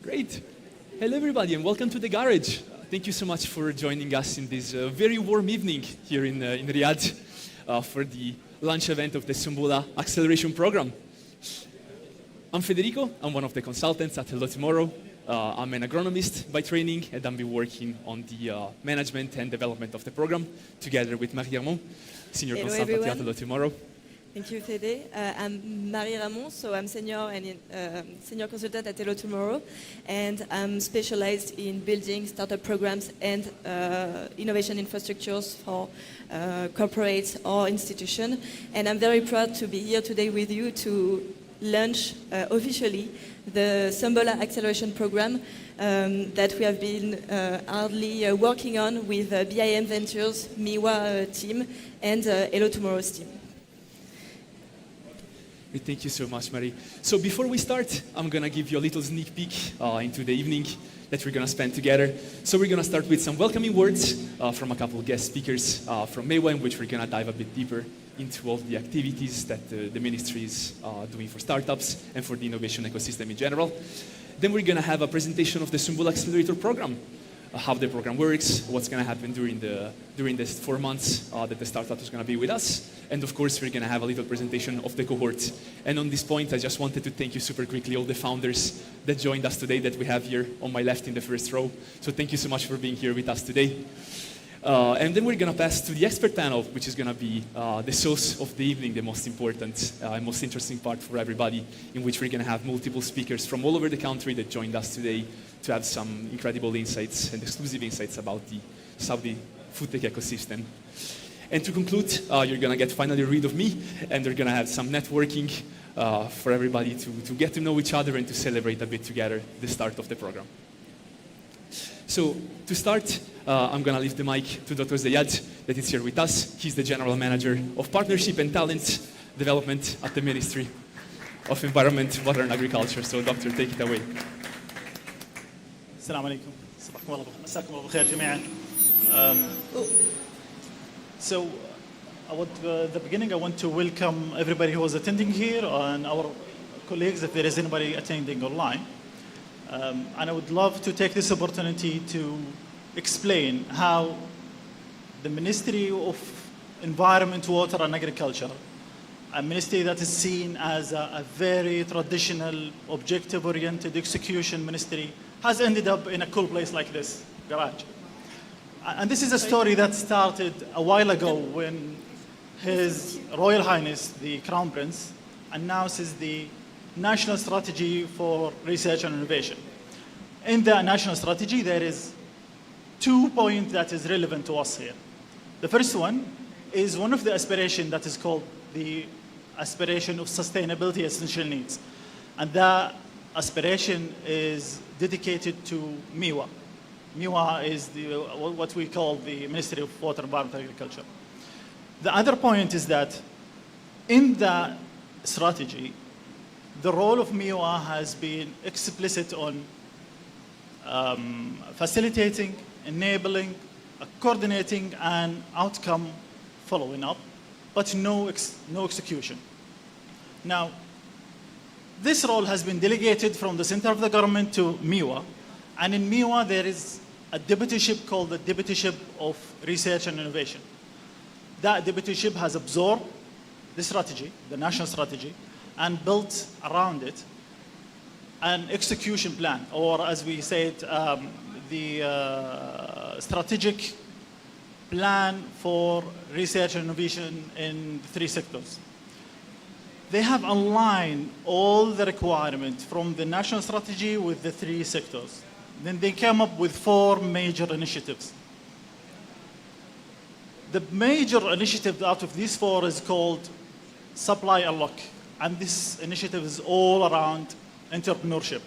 Great. Hello, everybody, and welcome to the garage. Thank you so much for joining us in this very warm evening here in Riyadh for the launch event of the Sumbula Acceleration Program. I'm Federico. I'm one of the consultants at Hello Tomorrow. I'm an agronomist by training, and I've been working on the management and development of the program together with Marie-Ramon, senior Hello, consultant everyone. at Hello Tomorrow. Thank you, Fede. I'm Marie Ramon, so I'm senior consultant at Hello Tomorrow, and I'm specialized in building startup programs and innovation infrastructures for corporates or institutions. And I'm very proud to be here today with you to launch officially the Sumbula Acceleration Program that we have been hardly working on with BIM Ventures, MIWA team, and Hello Tomorrow's team. Thank you so much, Marie. So before we start, I'm going to give you a little sneak peek into the evening that we're going to spend together. So we're going to start with some welcoming words from a couple of guest speakers from MIWA, in which we're going to dive a bit deeper into all the activities that the ministry is doing for startups and for the innovation ecosystem in general. Then we're going to have a presentation of the Sumbula Accelerator Program, how the program works, what's going to happen during the 4 months that the startup is going to be with us. And of course, we're going to have a little presentation of the cohort. And on this point, I just wanted to thank you super quickly, all the founders that joined us today that we have here on my left in the first row. So thank you so much for being here with us today. And then we're going to pass to the expert panel, which is going to be the source of the evening, the most important and most interesting part for everybody, in which we're going to have multiple speakers from all over the country that joined us today to have some incredible insights and exclusive insights about the Saudi FoodTech ecosystem. And to conclude, you're going to get finally rid of me, and we're going to have some networking for everybody to get to know each other and to celebrate a bit together the start of the program. So to start, I'm going to leave the mic to Dr. Zayad, that is here with us. He's the General Manager of Partnership and Talent Development at the Ministry of Environment, Water and Agriculture. So, Doctor, take it away. السلام عليكم. صباحكم الله مساكم الله بالخير جميعا. So, at the beginning, I want to welcome everybody who is attending here and our colleagues, if there is anybody attending online. And I would love to take this opportunity to explain how the Ministry of Environment, Water and Agriculture, a ministry that is seen as a very traditional, objective-oriented execution ministry, has ended up in a cool place like this, garage. And this is a story that started a while ago when His Royal Highness, the Crown Prince, announces the National Strategy for Research and Innovation. In the National Strategy, there is 2 points that is relevant to us here. The first one is one of the aspirations that is called the aspiration of sustainability essential needs. And that aspiration is dedicated to MIWA. MIWA is what we call the Ministry of Water, Environment and Agriculture. The other point is that in the strategy, the role of MIWA has been explicit on facilitating, enabling, coordinating, and outcome following up, but no execution. Now, this role has been delegated from the center of the government to MIWA, and in MIWA there is a deputyship called the Deputyship of Research and Innovation. That deputyship has absorbed the strategy, the national strategy, and built around it an execution plan, or as we say it, the strategic plan for research and innovation in 3 sectors. They have aligned all the requirements from the national strategy with the 3 sectors. Then they came up with 4 major initiatives. The major initiative out of these 4 is called Supply Unlock. And this initiative is all around entrepreneurship.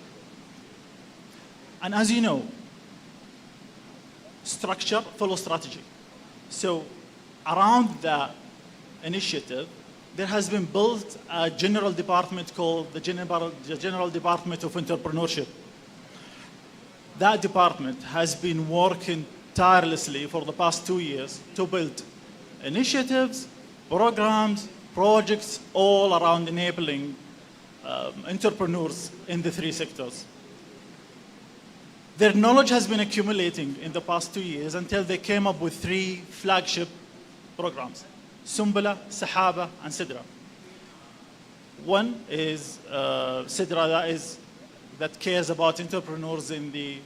And as you know, structure follows strategy. So around the initiative, there has been built a general department called the General Department of Entrepreneurship. That department has been working tirelessly for the past 2 years to build initiatives, programs, projects all around enabling entrepreneurs in the 3 sectors. Their knowledge has been accumulating in the past 2 years until they came up with 3 flagship programs: Sumbula, Sahaba, and Sidra. One is Sidra, that cares about entrepreneurs in the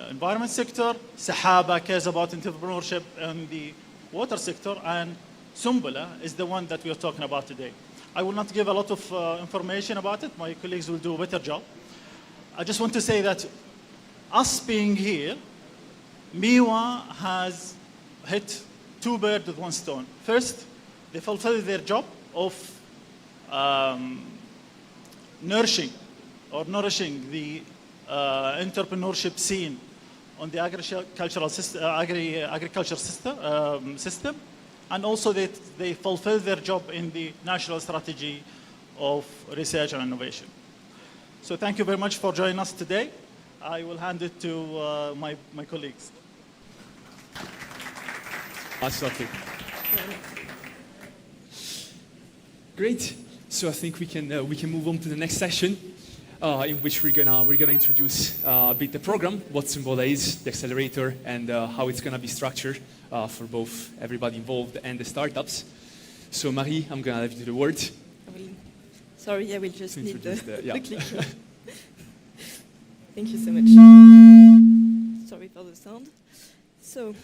environment sector. Sahaba cares about entrepreneurship in the water sector. And Sumbula is the one that we are talking about today. I will not give a lot of information about it. My colleagues will do a better job. I just want to say that us being here, Miwa has hit 2 birds with 1 stone. First, they fulfill their job of nourishing the entrepreneurship scene on the agriculture system, and also they fulfill their job in the national strategy of research and innovation. So thank you very much for joining us today. I will hand it to my colleagues. Absolutely. Great. So I think we can move on to the next session, in which we're gonna introduce a bit the program, what Symbola is, the accelerator, and how it's gonna be structured for both everybody involved and the startups. So Marie, I'm gonna give you the word. Sorry, I will just need the click. Thank you so much. Sorry for the sound. So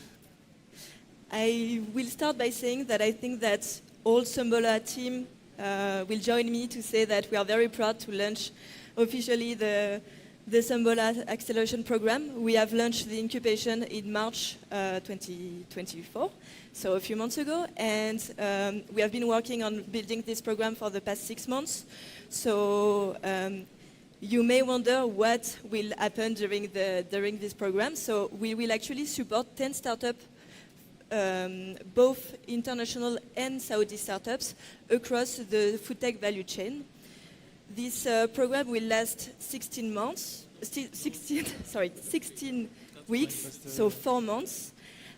I will start by saying that I think that all Symbola team will join me to say that we are very proud to launch officially the Symbola Acceleration Program. We have launched the incubation in March 2024, so a few months ago, and we have been working on building this program for the past 6 months. So you may wonder what will happen during this program. So we will actually support 10 startups, both international and Saudi startups, across the food tech value chain. This program will last 16 weeks, so 4 months.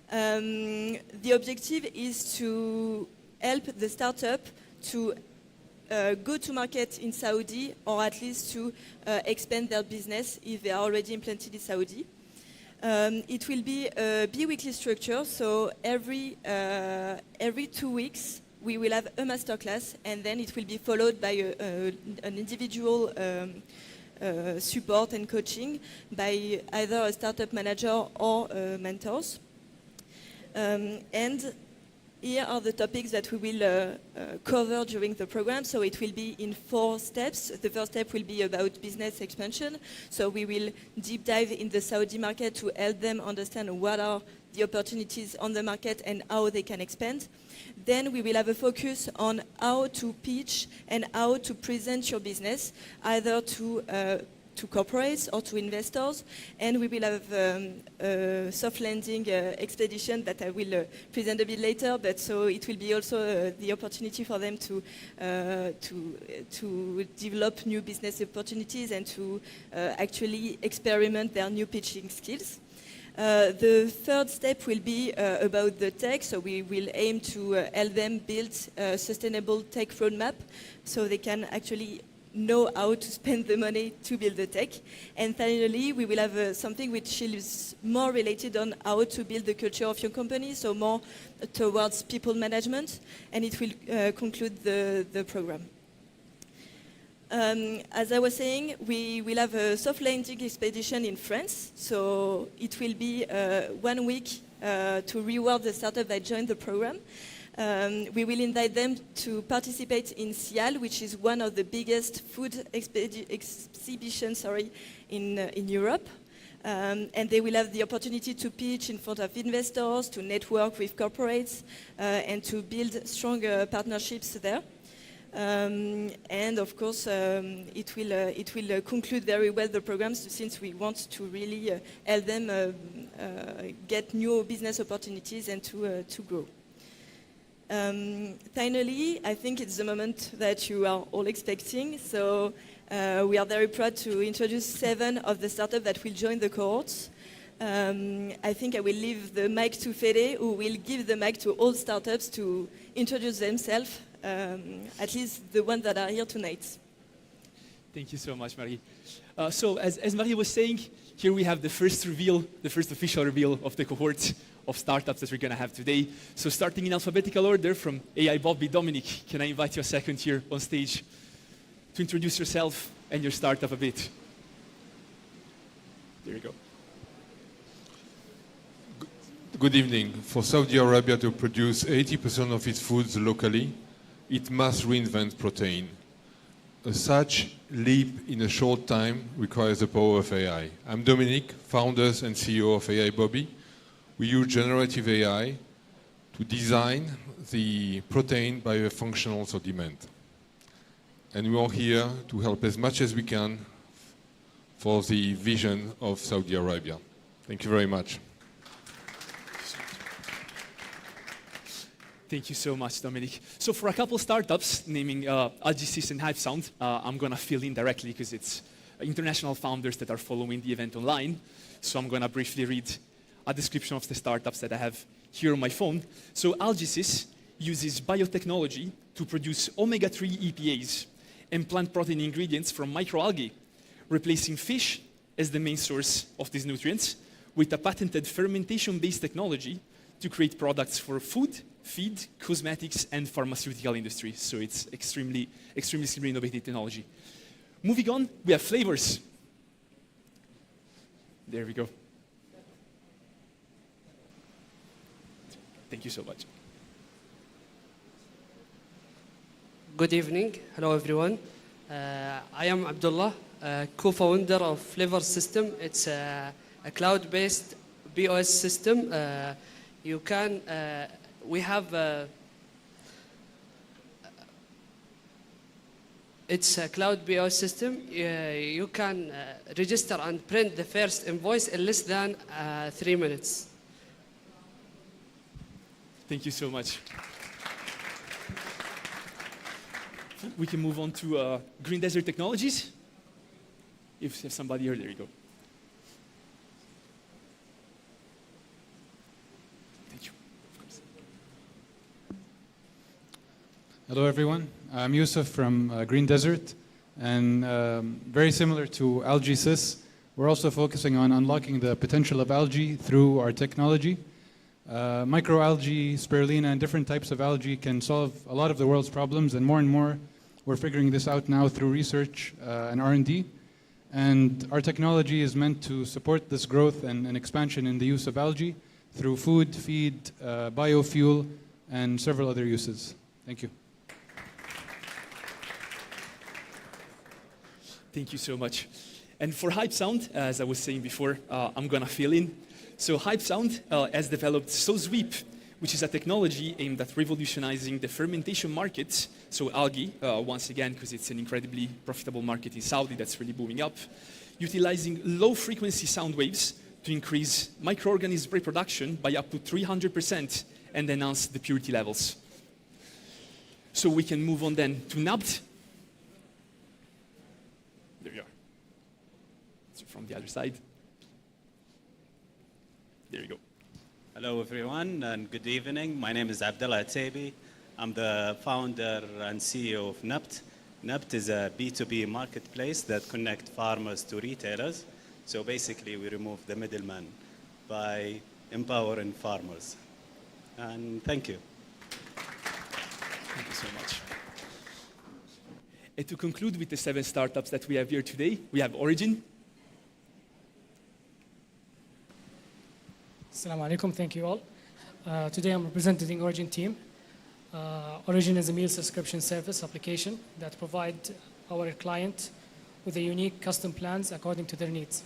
The objective is to help the startup to go to market in Saudi, or at least to expand their business if they are already implanted in Saudi. It will be a bi-weekly structure, so every 2 weeks we will have a masterclass, and then it will be followed by an individual support and coaching by either a startup manager or mentors. And here are the topics that we will cover during the program. So it will be in 4 steps. The first step will be about business expansion. So we will deep dive in the Saudi market to help them understand what are the opportunities on the market and how they can expand. Then we will have a focus on how to pitch and how to present your business, either to corporates or to investors, and we will have a soft landing expedition that I will present a bit later. But so it will be also the opportunity for them to develop new business opportunities and to actually experiment their new pitching skills. The third step will be about the tech, so we will aim to help them build a sustainable tech roadmap so they can actually know how to spend the money to build the tech. And finally, we will have something which is more related on how to build the culture of your company, so more towards people management, and it will conclude the program. As I was saying, we will have a soft landing expedition in France, so it will be 1 week to reward the startup that joined the program. We will invite them to participate in SIAL, which is one of the biggest food exhibitions in Europe. And they will have the opportunity to pitch in front of investors, to network with corporates, and to build stronger partnerships there. And of course, it will conclude very well the programs, since we want to really help them get new business opportunities and to grow. Finally, I think it's the moment that you are all expecting. So we are very proud to introduce 7 of the startups that will join the cohorts. I think I will leave the mic to Fede, who will give the mic to all startups to introduce themselves, at least the ones that are here tonight. Thank you so much, Marie. So as Marie was saying, here we have the first reveal, the first official reveal of the cohort of startups that we're going to have today. So starting in alphabetical order from AI Bobby, Dominic, can I invite you a second here on stage to introduce yourself and your startup a bit? There you go. Good evening. For Saudi Arabia to produce 80% of its foods locally, it must reinvent protein. Such leap in a short time requires the power of AI. I'm Dominic, founders and CEO of AI Bobby. We use generative AI to design the protein by a functional demand. And we are here to help as much as we can for the vision of Saudi Arabia. Thank you very much. Thank you so much, Dominic. So for a couple startups, naming Algisys and HypeSound, I'm going to fill in directly because it's international founders that are following the event online. So I'm going to briefly read a description of the startups that I have here on my phone. So Algisys uses biotechnology to produce omega-3 EPAs and plant protein ingredients from microalgae, replacing fish as the main source of these nutrients with a patented fermentation-based technology to create products for food, feed, cosmetics, and pharmaceutical industry. So it's extremely innovative technology. Moving on, we have flavors. There we go. Thank you so much. Good evening. Hello, everyone. I am Abdullah, co-founder of Flavor System. It's a cloud-based POS system. It's a cloud POS system. You can register and print the first invoice in less than 3 minutes. Thank you so much. We can move on to Green Desert Technologies. If somebody here, there you go. Thank you. Of course. Hello, everyone. I'm Yusuf from Green Desert, and very similar to Algisys, we're also focusing on unlocking the potential of algae through our technology. Microalgae, spirulina, and different types of algae can solve a lot of the world's problems, and more we're figuring this out now through research and R&D. And our technology is meant to support this growth and expansion in the use of algae through food, feed, biofuel, and several other uses. Thank you. Thank you so much. And for HypeSound, as I was saying before, I'm going to fill in. So HypeSound has developed SoSweep, which is a technology aimed at revolutionizing the fermentation market. So algae, once again, because it's an incredibly profitable market in Saudi that's really booming up, utilizing low-frequency sound waves to increase microorganism reproduction by up to 300% and enhance the purity levels. So we can move on then to NABT. There you are. So from the other side. There you go. Hello, everyone, and good evening. My name is Abdullah Atsebi. I'm the founder and CEO of NABT. NABT is a B2B marketplace that connects farmers to retailers. So basically, we remove the middleman by empowering farmers. And thank you. Thank you so much. And to conclude with the 7 startups that we have here today, we have Origin. Assalamu alaikum, thank you all. Today I'm representing Origin team. Origin is a meal subscription service application that provides our client with a unique custom plans according to their needs.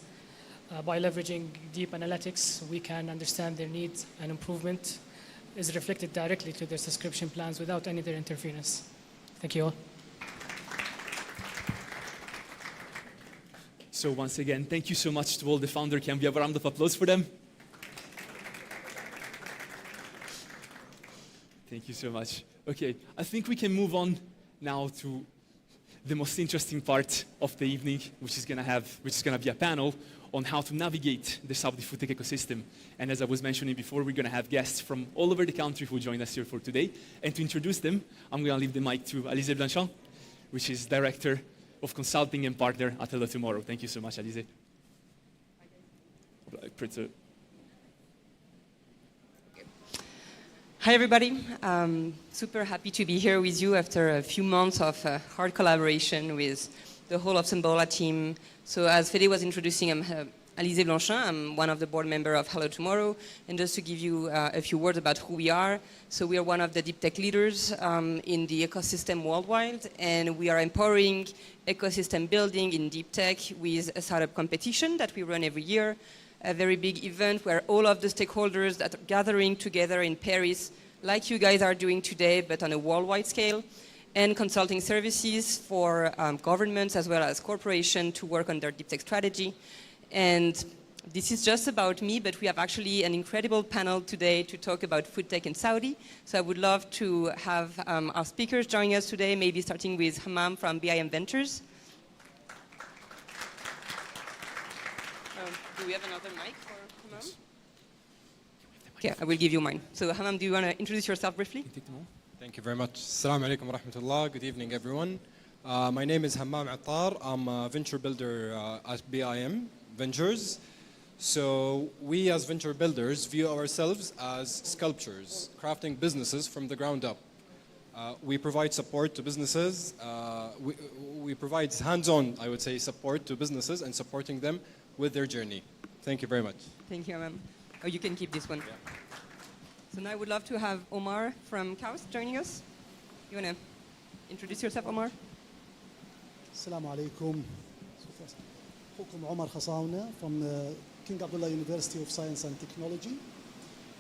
By leveraging deep analytics, we can understand their needs, and improvement is reflected directly to their subscription plans without any other interference. Thank you all. So once again, thank you so much to all the founders. Can we have a round of applause for them? Thank you so much. Okay, I think we can move on now to the most interesting part of the evening, which is going to be a panel on how to navigate the Saudi FoodTech ecosystem. And as I was mentioning before, we're going to have guests from all over the country who join us here for today. And to introduce them, I'm going to leave the mic to Alizé Blanchard, which is Director of Consulting and Partner at Hello Tomorrow. Thank you so much, Alize. Hi, everybody. Super happy to be here with you after a few months of hard collaboration with the whole of Sembola team. So as Fede was introducing, I'm Alize Blanchin. I'm one of the board members of Hello Tomorrow. And just to give you a few words about who we are. So we are one of the deep tech leaders in the ecosystem worldwide. And we are empowering ecosystem building in deep tech with a startup competition that we run every year. A very big event where all of the stakeholders that are gathering together in Paris, like you guys are doing today, but on a worldwide scale, and consulting services for governments as well as corporations to work on their deep tech strategy. And this is just about me, but we have actually an incredible panel today to talk about food tech in Saudi. So I would love to have our speakers joining us today, maybe starting with Hammam from BIM Ventures. Do we have another mic for Hammam? Yeah, I will give you mine. So Hammam, do you want to introduce yourself briefly? Thank you very much. Assalamu alaikum wa rahmatullah. Good evening, everyone. My name is Hammam Attar. I'm a venture builder at BIM Ventures. So we as venture builders view ourselves as sculptors, crafting businesses from the ground up. We provide support to businesses. We provide hands-on, I would say, support to businesses and supporting them with their journey. Thank you very much. Thank you, Hammam. Oh, you can keep this one. Yeah. So now I would love to have Omar from Kaus joining us. You want to introduce yourself, Omar? Assalamu alaikum. أخوكم عمر خصاونة from the King Abdullah University of Science and Technology,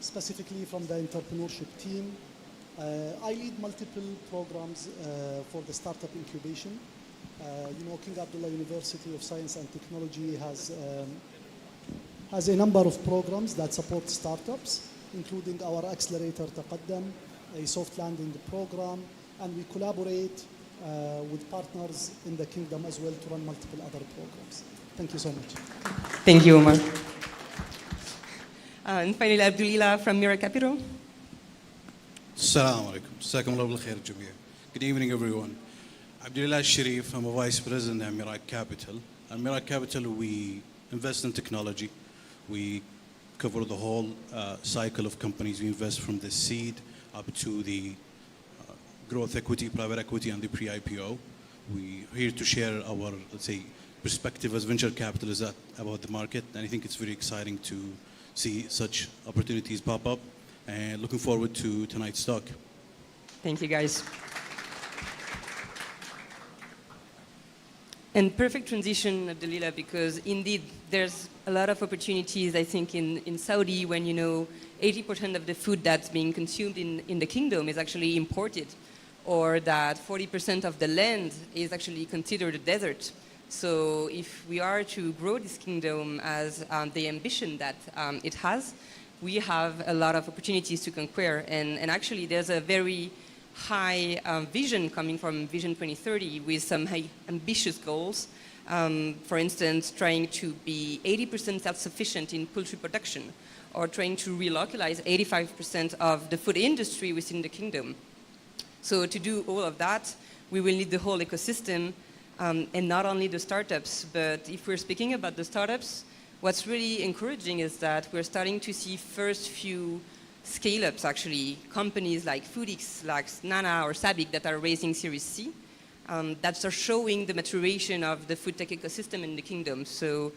specifically from the entrepreneurship team. I lead multiple programs for the startup incubation. King Abdullah University of Science and Technology has a number of programs that support startups, including our accelerator Taqaddam, a soft landing program, and we collaborate with partners in the kingdom as well to run multiple other programs. Thank you so much. Thank you, Omar. And finally, Abdulillah from Mira Capital. Assalamu alaikum. Jazakumullah khair jamia. Good evening, everyone. Abdulillah Sharif, I'm a vice president at Mira Capital. At Mira Capital, we invest in technology. We cover the whole cycle of companies. We invest from the seed up to the growth equity, private equity, and the pre-IPO. We're here to share our, let's say, perspective as venture capitalists about the market. And I think it's very exciting to see such opportunities pop up. And looking forward to tonight's talk. Thank you, guys. And perfect transition, Abdulillah, because indeed there's a lot of opportunities, I think, in Saudi when 80% of the food that's being consumed in the kingdom is actually imported, or that 40% of the land is actually considered a desert. So if we are to grow this kingdom as the ambition that it has, we have a lot of opportunities to conquer. And actually there's a very high vision coming from Vision 2030 with some high ambitious goals. For instance, trying to be 80% self-sufficient in poultry production, or trying to relocalize 85% of the food industry within the kingdom. So to do all of that, we will need the whole ecosystem, and not only the startups. But if we're speaking about the startups, what's really encouraging is that we're starting to see first few scale-ups, actually, companies like FoodTech, like Nana or Sabic that are raising Series C, that are showing the maturation of the food tech ecosystem in the kingdom. So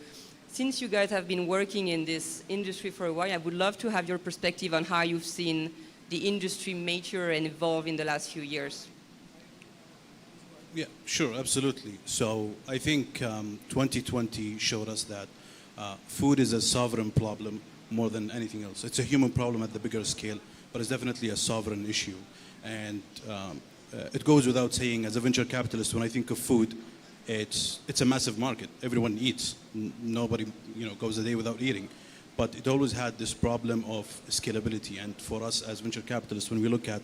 since you guys have been working in this industry for a while, I would love to have your perspective on how you've seen the industry mature and evolve in the last few years. Yeah, sure, absolutely. So I think 2020 showed us that food is a sovereign problem more than anything else. It's a human problem at the bigger scale, but it's definitely a sovereign issue. And it goes without saying, as a venture capitalist, when I think of food, it's a massive market. Everyone eats. Nobody goes a day without eating. But it always had this problem of scalability. And for us as venture capitalists, when we look at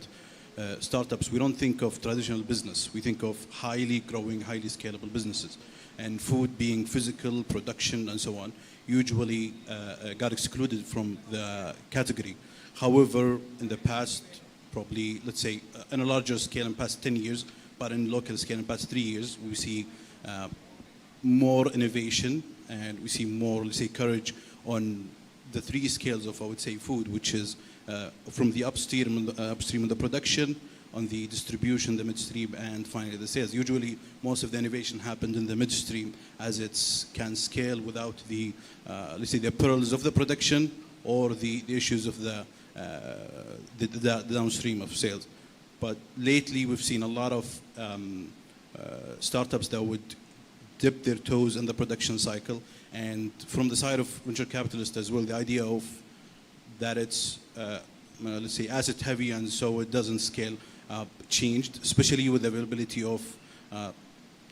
startups, we don't think of traditional business. We think of highly growing, highly scalable businesses. And food being physical, production, and so on, usually got excluded from the category. However, in the past, probably, let's say, on a larger scale in past 10 years, but in local scale in past 3 years, we see more innovation, and we see more, let's say, courage on the three scales of, I would say, food, which is from the upstream of the production, on the distribution, the midstream, and finally the sales. Usually, most of the innovation happened in the midstream, as it can scale without the, let's say, the perils of the production or the issues of the downstream of sales. But lately, we've seen a lot of startups that would dip their toes in the production cycle. And from the side of venture capitalists as well, the idea of that it's, let's say, asset heavy and so it doesn't scale changed, especially with the availability of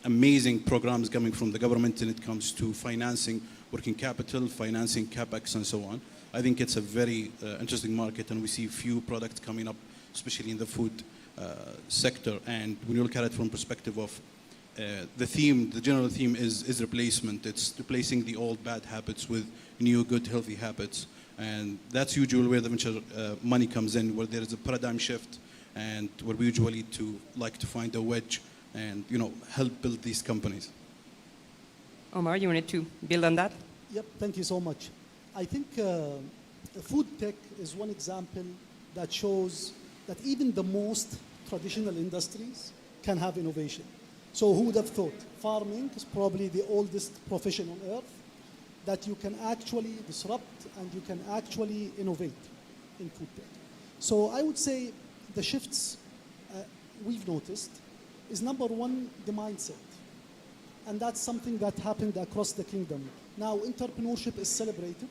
amazing programs coming from the government when it comes to financing working capital, financing capex, and so on. I think it's a very interesting market, and we see few products coming up, especially in the food sector. And when you look at it from perspective of the theme, the general theme is replacement. It's replacing the old bad habits with new good healthy habits. And that's usually where the venture money comes in, where there is a paradigm shift, and where we usually like to find a wedge and help build these companies. Omar, you wanted to build on that? Yep, thank you so much. I think food tech is one example that shows that even the most traditional industries can have innovation. So who would have thought? Farming is probably the oldest profession on earth, that you can actually disrupt and you can actually innovate in food tech. So I would say the shifts we've noticed is, number one, the mindset. And that's something that happened across the kingdom. Now, entrepreneurship is celebrated,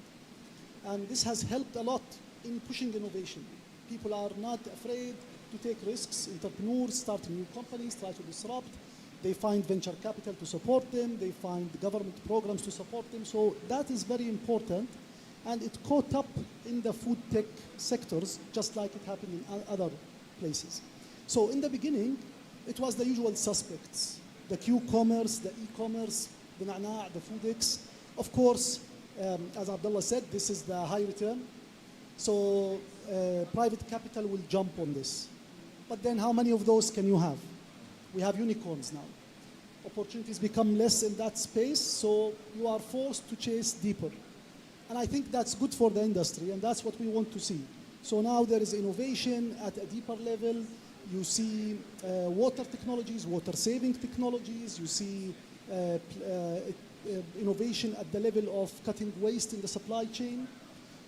and this has helped a lot in pushing innovation. People are not afraid to take risks. Entrepreneurs start new companies, try to disrupt. They find venture capital to support them. They find government programs to support them. So that is very important. And it caught up in the food tech sectors, just like it happened in other places. So in the beginning, it was the usual suspects: the Q-commerce, the e-commerce, the Na'na', the FoodX. Of course, as Abdullah said, this is the high return. So private capital will jump on this. But then how many of those can you have? We have unicorns now. Opportunities become less in that space, so you are forced to chase deeper. And I think that's good for the industry, and that's what we want to see. So now there is innovation at a deeper level. You see water technologies, water-saving technologies. You see innovation at the level of cutting waste in the supply chain.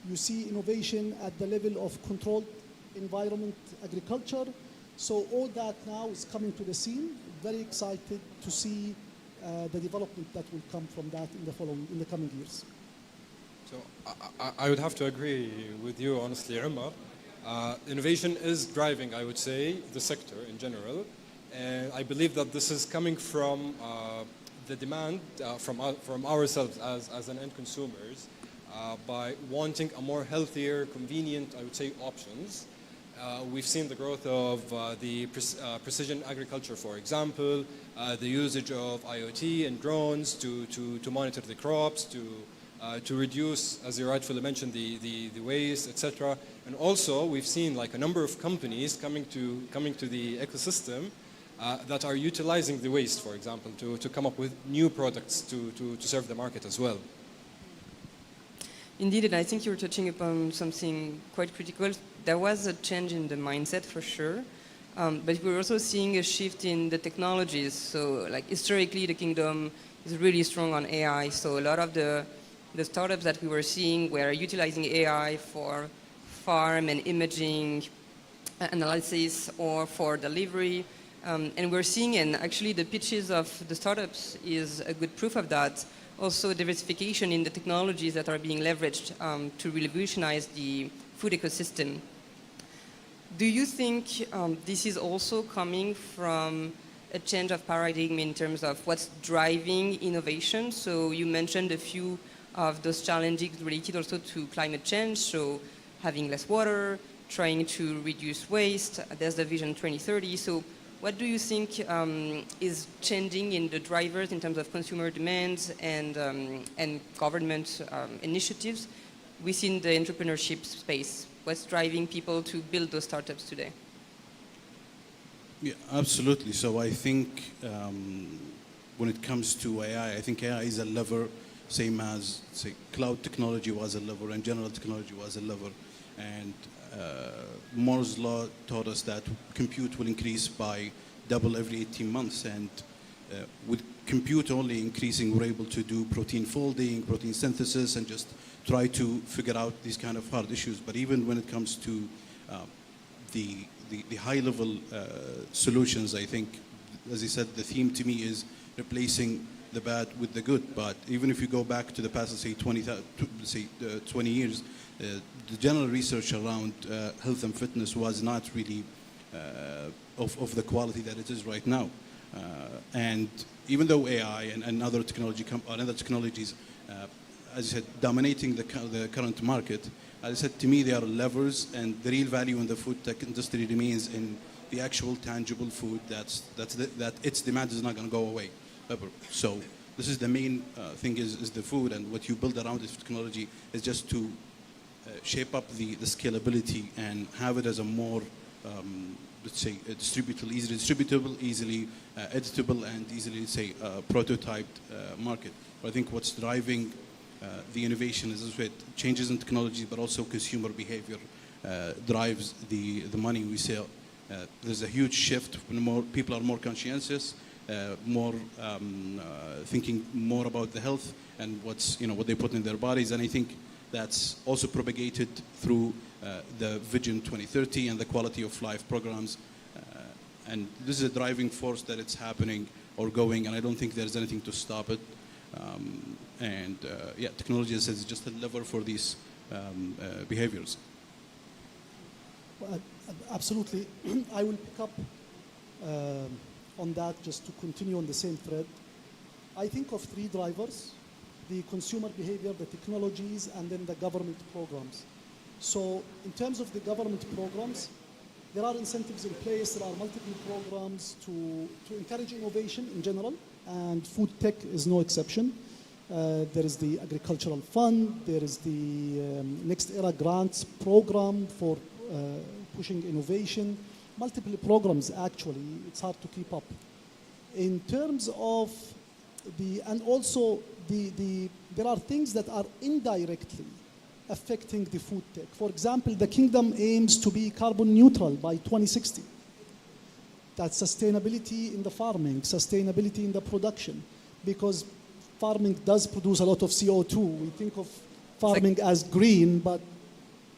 You see innovation at the level of controlled environment agriculture. So all that now is coming to the scene. Very excited to see the development that will come from that in the coming years. So I would have to agree with you, honestly, Umar. Innovation is driving, I would say, the sector in general. And I believe that this is coming from the demand from ourselves as an end consumers by wanting a more healthier, convenient, I would say, options. We've seen the growth of the precision agriculture, for example, the usage of IoT and drones to monitor the crops, to reduce, as you rightfully mentioned, the waste, etc. And also, we've seen like a number of companies coming to the ecosystem that are utilizing the waste, for example, to come up with new products to serve the market as well. Indeed, and I think you were touching upon something quite critical. There was a change in the mindset for sure, but we're also seeing a shift in the technologies. So like historically, the kingdom is really strong on AI. So a lot of the startups that we were seeing were utilizing AI for farm and imaging analysis or for delivery. And we're seeing, and actually the pitches of the startups is a good proof of that, also diversification in the technologies that are being leveraged to revolutionize the food ecosystem. Do you think this is also coming from a change of paradigm in terms of what's driving innovation? So you mentioned a few of those challenges related also to climate change, so having less water, trying to reduce waste, there's the Vision 2030. So what do you think is changing in the drivers in terms of consumer demands and government initiatives within the entrepreneurship space? What's driving people to build those startups today? Yeah, absolutely. So I think when it comes to AI. I think AI is a lever, same as, say, cloud technology was a lever and general technology was a lever. And Moore's law taught us that compute will increase by double every 18 months. And with compute only increasing, we're able to do protein folding, protein synthesis, and just try to figure out these kind of hard issues. But even when it comes to the high-level solutions, I think, as I said, the theme to me is replacing the bad with the good. But even if you go back to the past, let's say 20 years, the general research around health and fitness was not really of the quality that it is right now. And even though AI and other technologies, as I said, dominating the current market, as I said, to me, they are levers, and the real value in the food tech industry remains in the actual tangible food that its demand is not going to go away ever. So this is the main thing is the food, and what you build around this technology is just to shape up the scalability and have it as a more, let's say, easily distributable, easily editable, and easily, say, prototyped market. But I think what's driving the innovation is changes in technology, but also consumer behavior drives the money we sell. There's a huge shift when more people are more conscientious, more thinking more about the health and what they put in their bodies, and I think that's also propagated through the Vision 2030 and the quality of life programs. And this is a driving force that it's happening or going, and I don't think there's anything to stop it. Technology is just a lever for these behaviors. Well, absolutely. I will pick up on that just to continue on the same thread. I think of three drivers: the consumer behavior, the technologies, and then the government programs. So in terms of the government programs, there are incentives in place. There are multiple programs to encourage innovation in general, and food tech is no exception. There is the Agricultural Fund. There is the Next Era Grants program for pushing innovation. Multiple programs, actually. It's hard to keep up. In terms of there are things that are indirectly affecting the food tech. For example, the kingdom aims to be carbon neutral by 2060. That's sustainability in the farming, sustainability in the production, because farming does produce a lot of CO2. We think of farming as green, but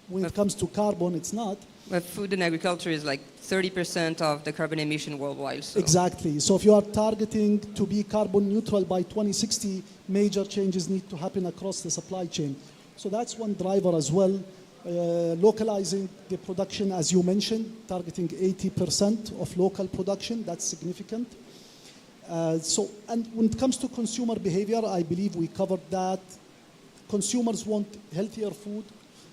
when it comes to carbon, it's not. But food and agriculture is like 30% of the carbon emission worldwide. So. Exactly. So if you are targeting to be carbon neutral by 2060, major changes need to happen across the supply chain. So that's one driver as well. Localizing the production, as you mentioned, targeting 80% of local production, that's significant. And when it comes to consumer behavior, I believe we covered that. Consumers want healthier food.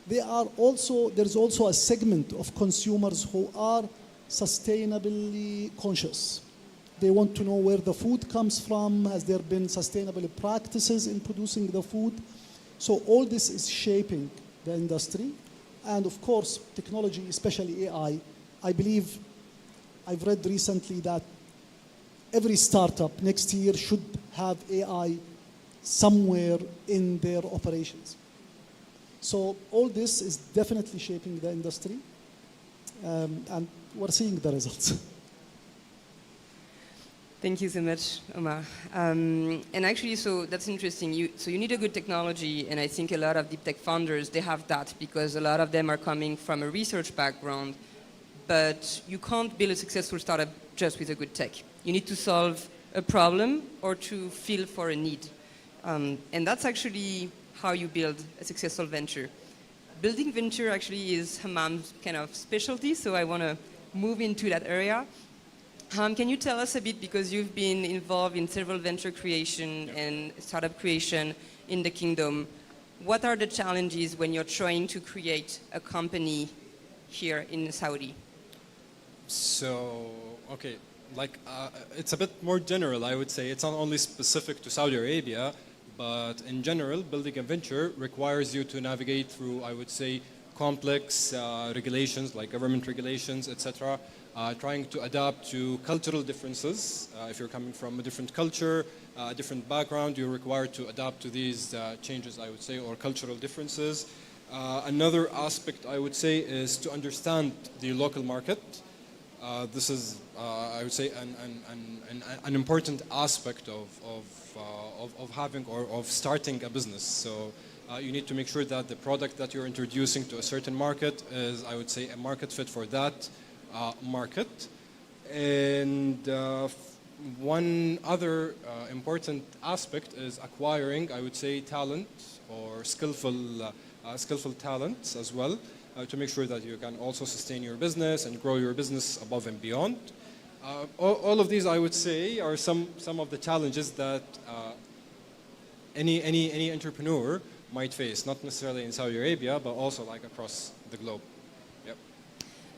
There's also a segment of consumers who are sustainably conscious. They want to know where the food comes from. Has there been sustainable practices in producing the food? So all this is shaping the industry. And of course, technology, especially AI, I believe I've read recently that every startup next year should have AI somewhere in their operations. So all this is definitely shaping the industry, and we're seeing the results. Thank you so much, Omar. And actually, so that's interesting. You need a good technology, and I think a lot of deep tech founders, they have that because a lot of them are coming from a research background, but you can't build a successful startup just with a good tech. You need to solve a problem or to fill for a need. And that's actually how you build a successful venture. Building venture actually is Hammam's kind of specialty, so I want to move into that area. Can you tell us a bit, because you've been involved in several venture creation and startup creation in the kingdom, what are the challenges when you're trying to create a company here in Saudi? So, okay, it's a bit more general, I would say. It's not only specific to Saudi Arabia, but in general, building a venture requires you to navigate through, I would say, complex regulations like government regulations, etc. trying to adapt to cultural differences. If you're coming from a different culture, a different background, you're required to adapt to these changes, I would say, or cultural differences. Another aspect, I would say, is to understand the local market. This is, I would say, an important aspect of having or of starting a business. So you need to make sure that the product that you're introducing to a certain market is, I would say, a market fit for that market. And one other important aspect is acquiring, I would say, talent or skillful talents as well, to make sure that you can also sustain your business and grow your business above and beyond. All of these, I would say, are some of the challenges that any entrepreneur might face, not necessarily in Saudi Arabia, but also like across the globe. Yep.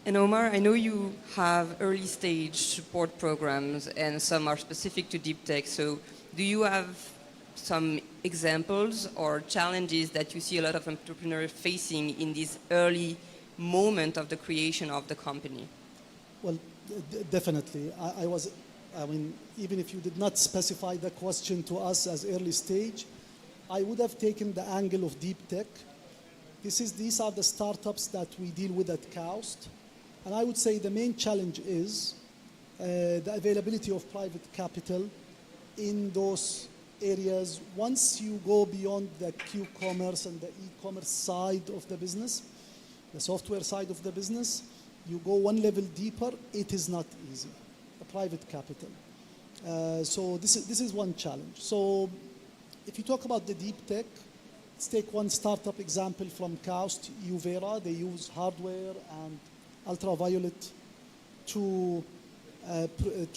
And Omar, I know you have early stage support programs and some are specific to deep tech. So do you have some examples or challenges that you see a lot of entrepreneurs facing in this early moment of the creation of the company? Well, definitely. I mean, even if you did not specify the question to us as early stage, I would have taken the angle of deep tech. These are the startups that we deal with at Kaust. And I would say the main challenge is the availability of private capital in those areas. Once you go beyond the Q-commerce and the e-commerce side of the business, the software side of the business, you go one level deeper, it is not easy, the private capital. So this is one challenge. So if you talk about the deep tech, let's take one startup example from Kaust, Uvera. They use hardware and ultraviolet to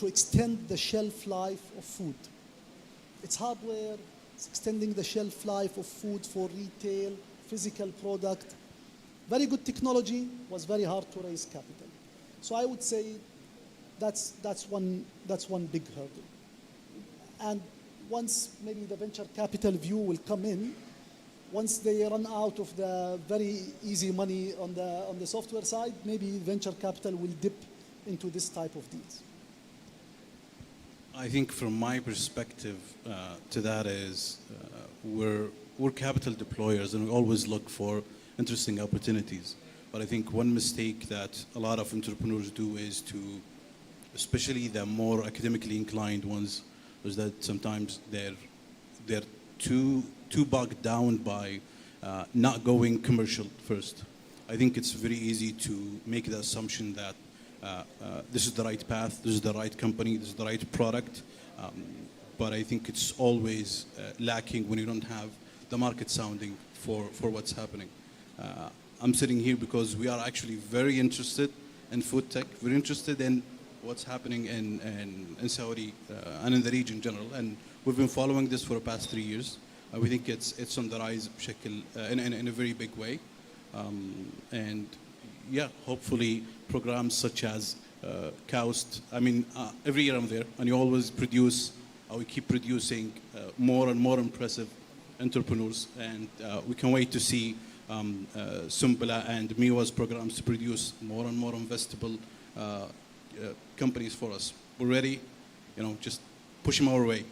extend the shelf life of food. It's hardware, it's extending the shelf life of food for retail, physical product. Very good technology, was very hard to raise capital. So I would say that's one big hurdle. And once maybe the venture capital view will come in, once they run out of the very easy money on the software side, maybe venture capital will dip into this type of deals. I think from my perspective to that is we're capital deployers and we always look for interesting opportunities. But I think one mistake that a lot of entrepreneurs do is to, especially the more academically inclined ones, is that sometimes they're too bogged down by not going commercial first. I think it's very easy to make the assumption that this is the right path, this is the right company, this is the right product. But I think it's always lacking when you don't have the market sounding for what's happening. I'm sitting here because we are actually very interested in food tech, very interested in what's happening in Saudi and in the region in general. And we've been following this for the past 3 years. We think it's on the rise in a very big way. And yeah, hopefully programs such as Kaust. I mean, every year I'm there, and you always we keep producing more and more impressive entrepreneurs, and we can wait to see Sumbala and Miwa's programs to produce more and more investable companies for us. We're ready, just push them our way.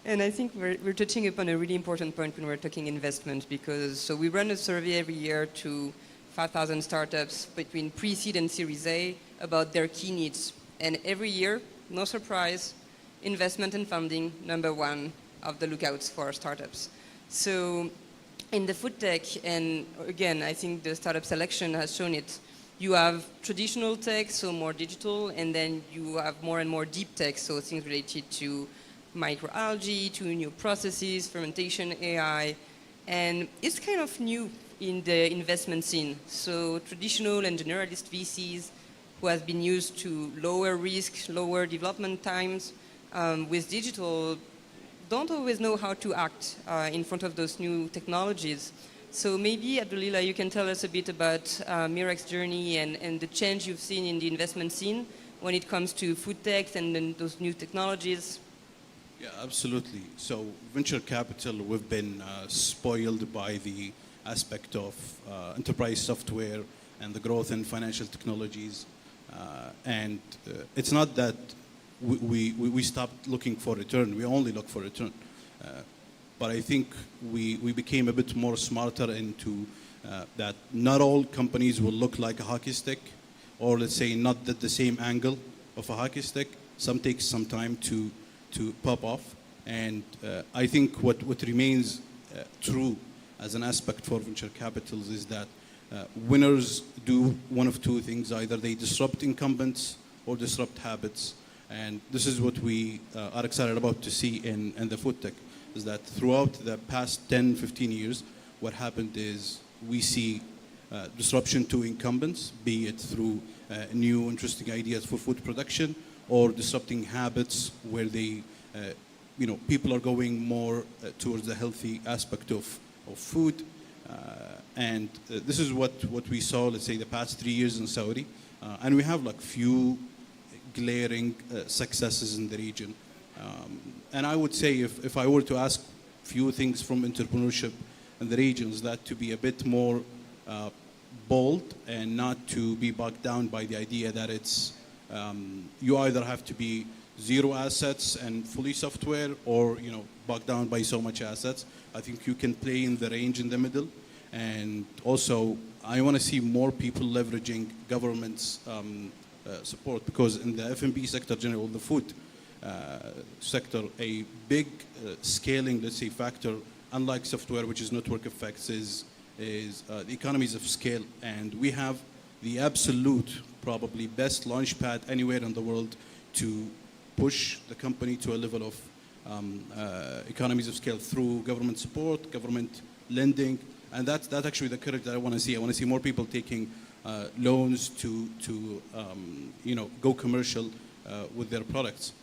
And I think we're touching upon a really important point when we're talking investment, because we run a survey every year to 5,000 startups between pre-seed and Series A about their key needs. And every year, no surprise, investment and funding, number one of the lookouts for startups. So in the food tech, and again, I think the startup selection has shown it, you have traditional tech, so more digital, and then you have more and more deep tech, so things related to microalgae, to new processes, fermentation, AI, and it's kind of new in the investment scene. So traditional and generalist VCs who have been used to lower risk, lower development times, with digital, don't always know how to act in front of those new technologies. So maybe, Abdulillah, you can tell us a bit about Mirak's journey and the change you've seen in the investment scene when it comes to food tech and then those new technologies. Yeah, absolutely. So venture capital, we've been spoiled by the aspect of enterprise software and the growth in financial technologies. And it's not that we stopped looking for return. We only look for return. But I think we became a bit more smarter into that not all companies will look like a hockey stick, or let's say not at the same angle of a hockey stick. Some takes some time to pop off. And I think what remains true as an aspect for venture capitals is that winners do one of two things. Either they disrupt incumbents or disrupt habits. And this is what we are excited about to see in the FoodTech, is that throughout the past 10, 15 years, what happened is we see disruption to incumbents, be it through new interesting ideas for food production or disrupting habits where they, people are going more towards the healthy aspect of food. And this is what we saw, let's say, the past 3 years in Saudi. And we have like few glaring successes in the region. And I would say if I were to ask few things from entrepreneurship in the regions, that to be a bit more bold and not to be bogged down by the idea that it's you either have to be zero assets and fully software, or bogged down by so much assets. I think you can play in the range in the middle. And also, I want to see more people leveraging government's support, because in the F&B sector, general, the food sector, a big scaling, let's say, factor, unlike software, which is network effects, is the economies of scale. And we have the absolute, probably best launch pad anywhere in the world to push the company to a level of economies of scale through government support, government lending. And that's actually the curve that I want to see. I want to see more people taking loans to go commercial with their products.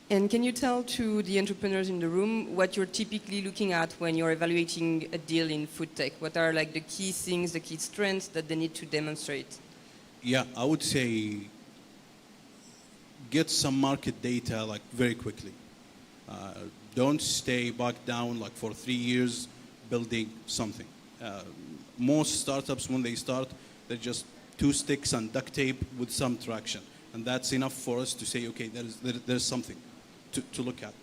And can you tell to the entrepreneurs in the room what you're typically looking at when you're evaluating a deal in food tech? What are like the key things, the key strengths that they need to demonstrate? Yeah, I would say get some market data like very quickly. Don't stay bogged down like for 3 years building something. Most startups, when they start, they're just 2 sticks and duct tape with some traction. And that's enough for us to say, okay, there's something to look at.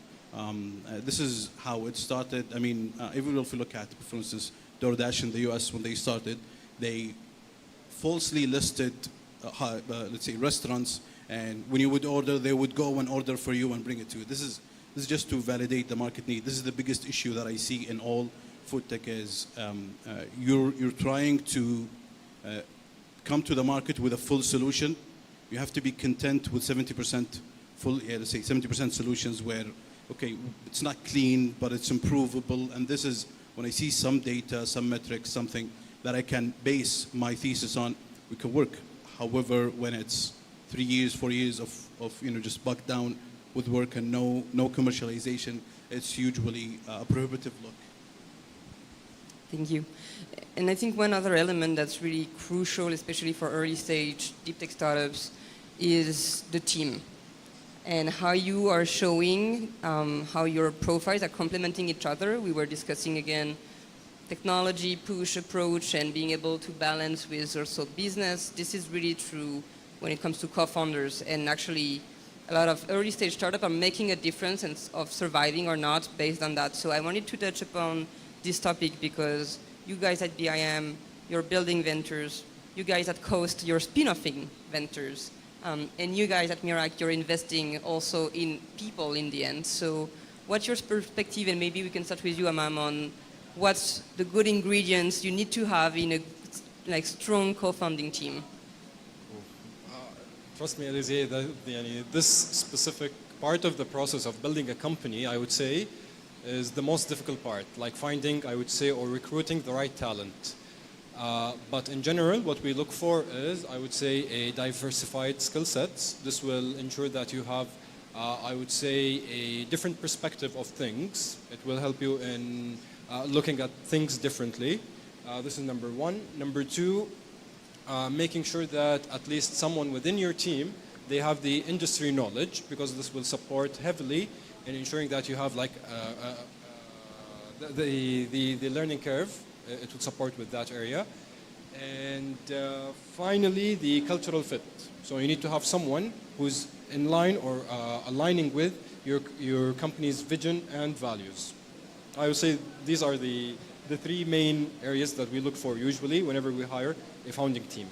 This is how it started. I mean, even if you look at, for instance, DoorDash in the US, when they started, they falsely listed, let's say, restaurants, and when you would order, they would go and order for you and bring it to you. This is just to validate the market need. This is the biggest issue that I see in all food tech is you're trying to come to the market with a full solution. You have to be content with 70% full, let's say 70% solutions where, okay, it's not clean, but it's improvable. And this is when I see some data, some metrics, something that I can base my thesis on, we can work. However, when it's 3 years, 4 years of just bogged down with work and no commercialization, it's usually a prohibitive look. Thank you. And I think one other element that's really crucial, especially for early stage deep tech startups, is the team. And how you are showing how your profiles are complementing each other. We were discussing again technology push approach and being able to balance with also business. This is really true when it comes to co-founders, and actually a lot of early stage startups are making a difference of surviving or not based on that. So I wanted to touch upon this topic because you guys at BIM, you're building ventures, you guys at Coast, you're spin-offing ventures, and you guys at Mirac, you're investing also in people in the end. So what's your perspective, and maybe we can start with you, Amam, on what's the good ingredients you need to have in a strong co-founding team? Trust me, Alize, this specific part of the process of building a company, I would say, is the most difficult part, like finding, I would say, or recruiting the right talent. But in general, what we look for is, I would say, a diversified skill sets. This will ensure that you have, I would say, a different perspective of things. It will help you in looking at things differently. This is number one. Number two, making sure that at least someone within your team, they have the industry knowledge, because this will support heavily in ensuring that you have like the learning curve. It will support with that area. And finally, the cultural fit. So you need to have someone who's in line or aligning with your company's vision and values. I would say these are the three main areas that we look for usually whenever we hire a founding team.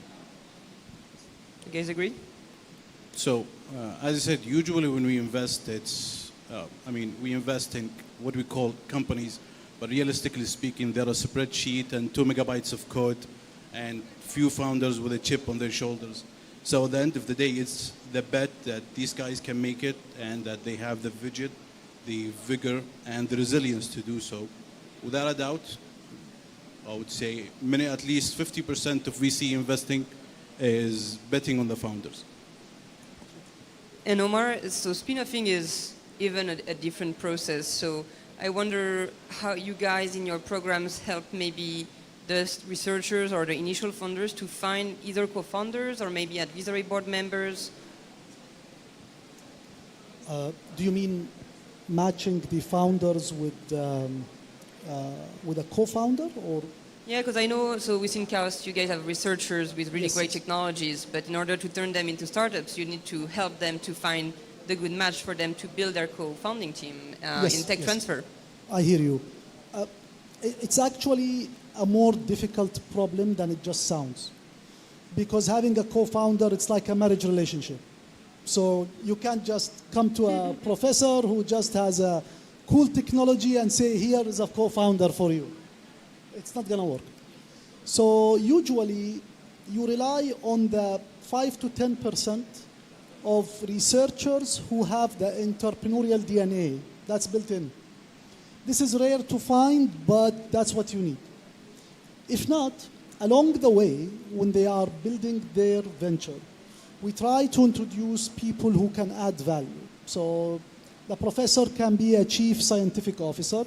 You guys agree? So, as I said, usually when we invest, we invest in what we call companies, but realistically speaking, there are a spreadsheet and 2 megabytes of code and few founders with a chip on their shoulders. So at the end of the day, it's the bet that these guys can make it and that they have the vision, the vigor, and the resilience to do so. Without a doubt, I would say at least 50% of VC investing is betting on the founders. And Omar, so spin-offing is even a different process. So I wonder how you guys in your programs help maybe the researchers or the initial funders to find either co-founders or maybe advisory board members. Do you mean matching the founders with a co-founder, or? Yeah, because I know, so within Chaos, you guys have researchers with really Yes. great technologies, but in order to turn them into startups, you need to help them to find the good match for them to build their co-founding team in tech transfer. I hear you. It's actually a more difficult problem than it just sounds. Because having a co-founder, it's like a marriage relationship. So you can't just come to a professor who just has a cool technology and say, here is a co-founder for you. It's not going to work. So usually you rely on the 5 to 10% of researchers who have the entrepreneurial DNA. That's built in. This is rare to find, but that's what you need. If not, along the way, when they are building their venture, we try to introduce people who can add value. So the professor can be a chief scientific officer,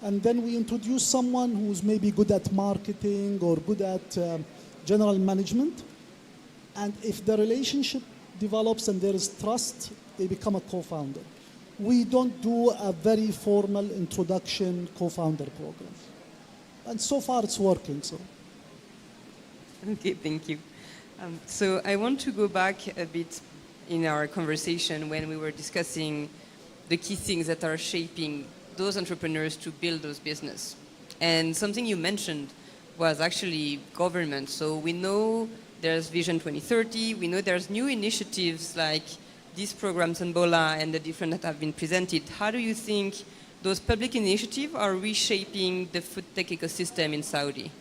and then we introduce someone who's maybe good at marketing or good at general management. And if the relationship develops and there is trust, they become a co-founder. We don't do a very formal introduction co-founder program. And so far it's working. So. Okay, thank you. So I want to go back a bit in our conversation when we were discussing the key things that are shaping those entrepreneurs to build those business. And something you mentioned was actually government. So we know there's Vision 2030, we know there's new initiatives like these programs in Bola and the different that have been presented. How do you think those public initiatives are reshaping the food tech ecosystem in Saudi?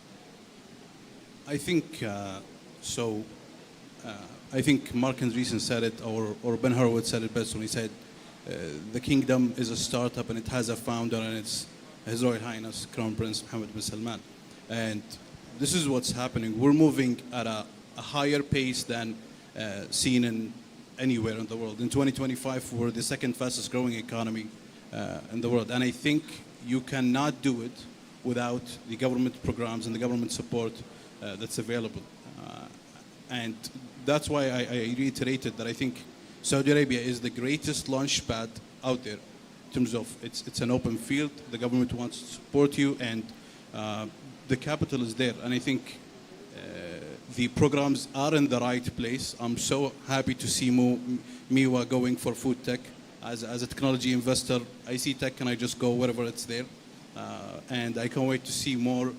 I think I think Mark Andreessen said it, or Ben Horowitz said it best when he said, the kingdom is a startup and it has a founder, and it's His Royal Highness Crown Prince Mohammed bin Salman. And this is what's happening. We're moving at a higher pace than seen in anywhere in the world. In 2025, we're the second fastest growing economy in the world. And I think you cannot do it without the government programs and the government support that's available. And that's why I reiterated that I think Saudi Arabia is the greatest launch pad out there in terms of it's an open field. The government wants to support you, and the capital is there. And I think the programs are in the right place. I'm so happy to see Miwa going for FoodTech. As a technology investor, I see tech and I just go wherever it's there. And I can't wait to see more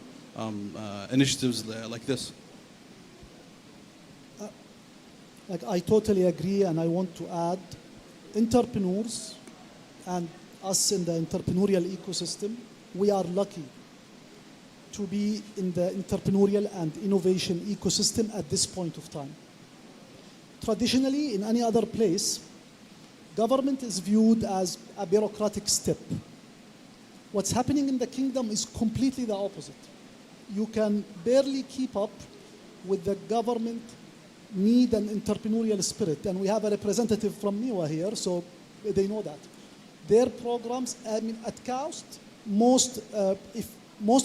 initiatives like this. I totally agree, and I want to add, entrepreneurs and us in the entrepreneurial ecosystem, we are lucky to be in the entrepreneurial and innovation ecosystem at this point of time. Traditionally, in any other place, government is viewed as a bureaucratic step. What's happening in the kingdom is completely the opposite. You can barely keep up with the government need and entrepreneurial spirit. And we have a representative from Miwa here, so they know that. Their programs, I mean, at Kaust, most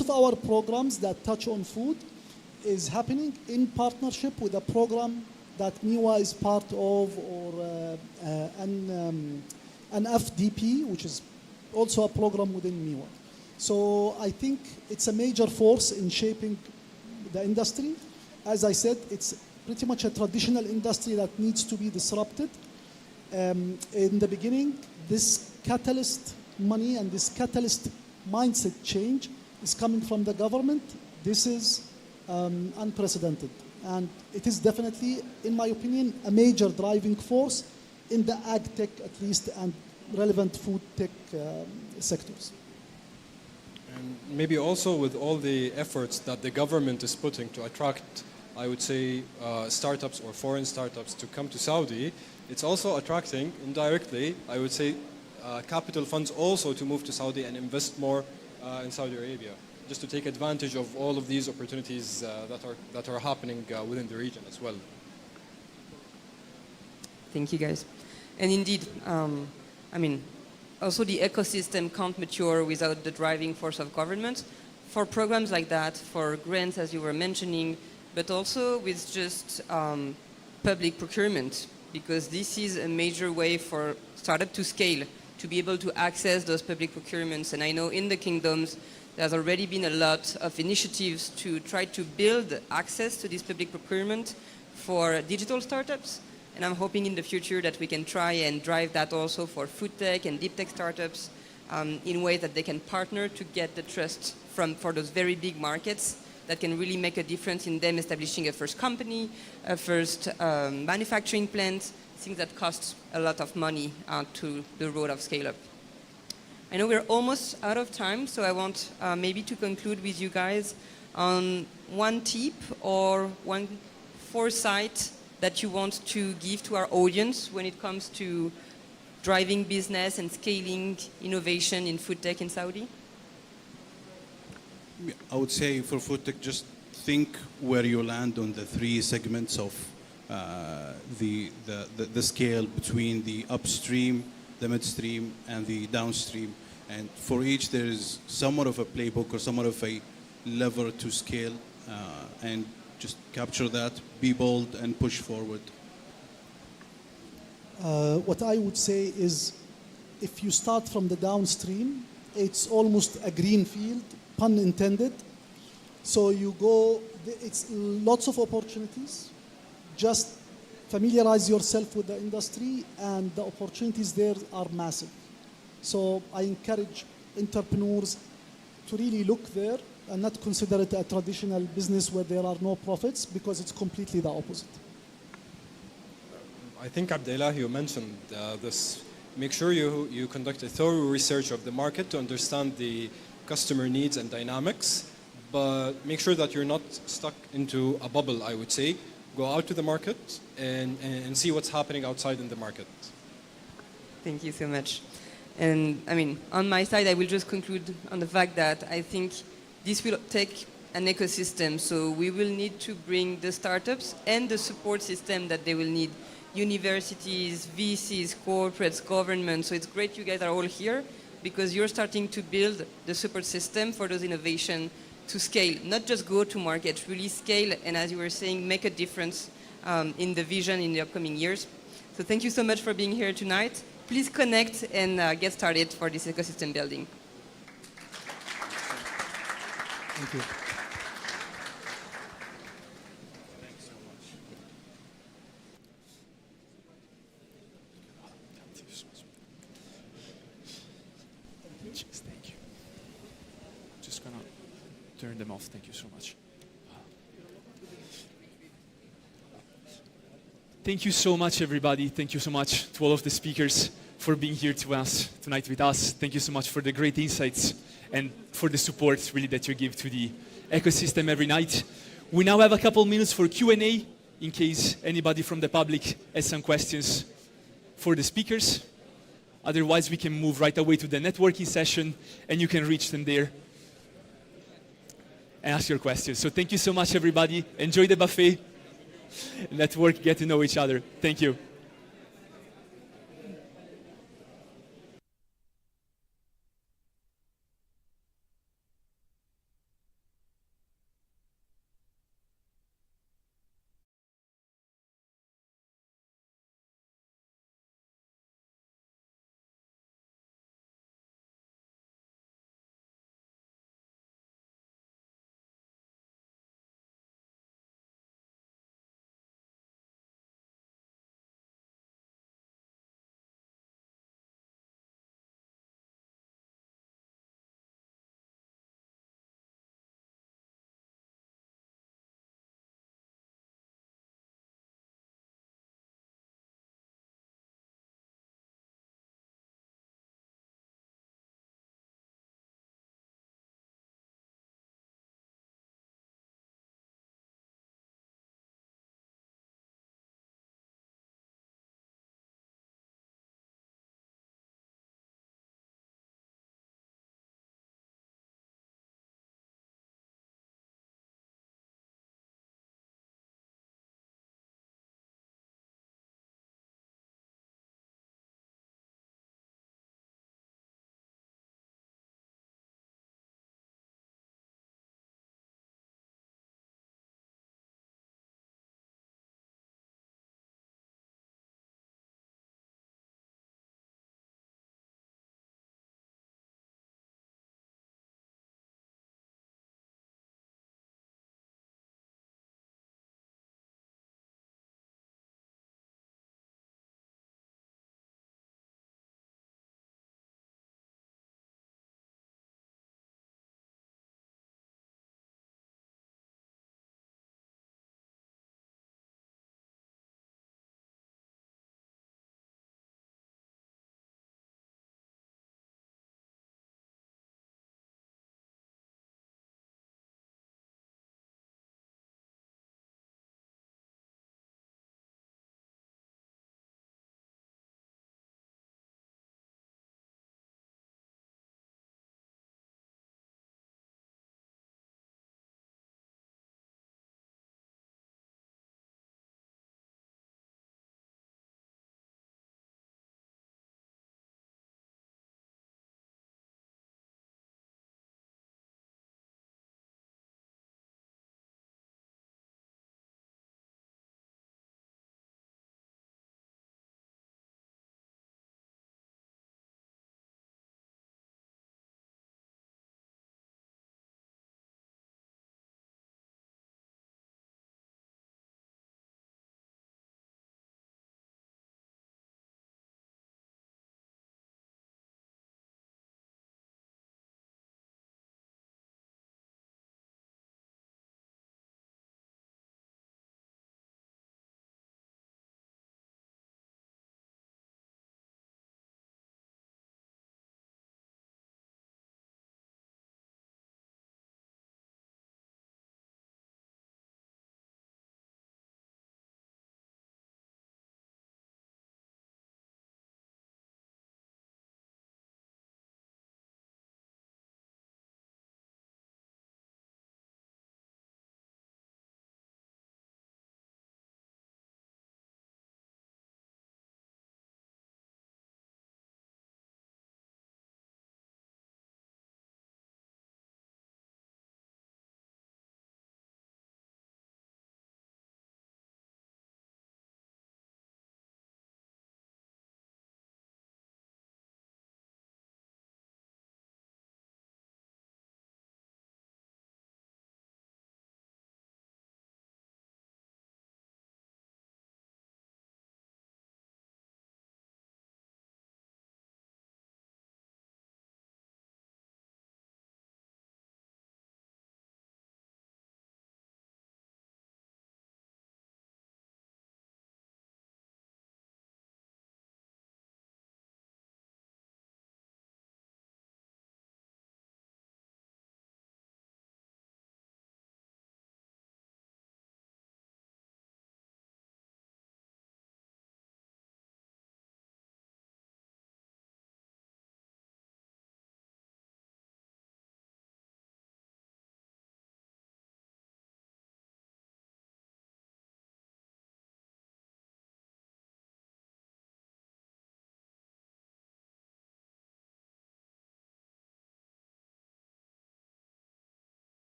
of our programs that touch on food is happening in partnership with a program that Miwa is part of, or an FDP, which is also a program within Miwa. So I think it's a major force in shaping the industry. as I said, it's pretty much a traditional industry that needs to be disrupted. In the beginning, this catalyst money and this catalyst mindset change is coming from the government. This is unprecedented. And it is definitely, in my opinion, a major driving force in the ag tech, at least, and relevant food tech sectors. And maybe also with all the efforts that the government is putting to attract, I would say, startups or foreign startups to come to Saudi, it's also attracting, indirectly, I would say, capital funds also to move to Saudi and invest more in Saudi Arabia, just to take advantage of all of these opportunities that are happening within the region as well. Thank you, guys. And indeed, I mean, also the ecosystem can't mature without the driving force of government. For programs like that, for grants, as you were mentioning, but also with just public procurement, because this is a major way for startup to scale, to be able to access those public procurements. And I know in the kingdoms, there's already been a lot of initiatives to try to build access to this public procurement for digital startups. And I'm hoping in the future that we can try and drive that also for food tech and deep tech startups in ways that they can partner to get the trust for those very big markets that can really make a difference in them establishing a first company, a first manufacturing plant, things that cost a lot of money to the road of scale-up. I know we're almost out of time, so I want maybe to conclude with you guys on one tip or one foresight that you want to give to our audience when it comes to driving business and scaling innovation in food tech in Saudi? I would say for food tech, just think where you land on the three segments of the scale between the upstream, the midstream, and the downstream. And for each, there is somewhat of a playbook or somewhat of a lever to scale, and just capture that, be bold, and push forward. What I would say is, if you start from the downstream, it's almost a green field, pun intended. So you go, it's lots of opportunities. Just familiarize yourself with the industry, and the opportunities there are massive. So I encourage entrepreneurs to really look there and not consider it a traditional business where there are no profits, because it's completely the opposite. I think Abdullah, you mentioned this. Make sure you conduct a thorough research of the market to understand the customer needs and dynamics, but make sure that you're not stuck into a bubble, I would say. Go out to the market and see what's happening outside in the market. Thank you so much. And I mean, on my side, I will just conclude on the fact that I think this will take an ecosystem. So we will need to bring the startups and the support system that they will need. Universities, VCs, corporates, governments. So it's great you guys are all here, because you're starting to build the support system for those innovations to scale, not just go to market, really scale, and as you were saying, make a difference in the vision in the upcoming years. So thank you so much for being here tonight. Please connect and get started for this ecosystem building. Thank you. Thank you. Just gonna turn them off. Thank you so much. Thank you so much, everybody. Thank you so much to all of the speakers for being here tonight with us. Thank you so much for the great insights and for the support really that you give to the ecosystem every night. We now have a couple minutes for Q&A in case anybody from the public has some questions for the speakers. Otherwise, we can move right away to the networking session, and you can reach them there and ask your questions. So thank you so much, everybody. Enjoy the buffet. Network, get to know each other. Thank you.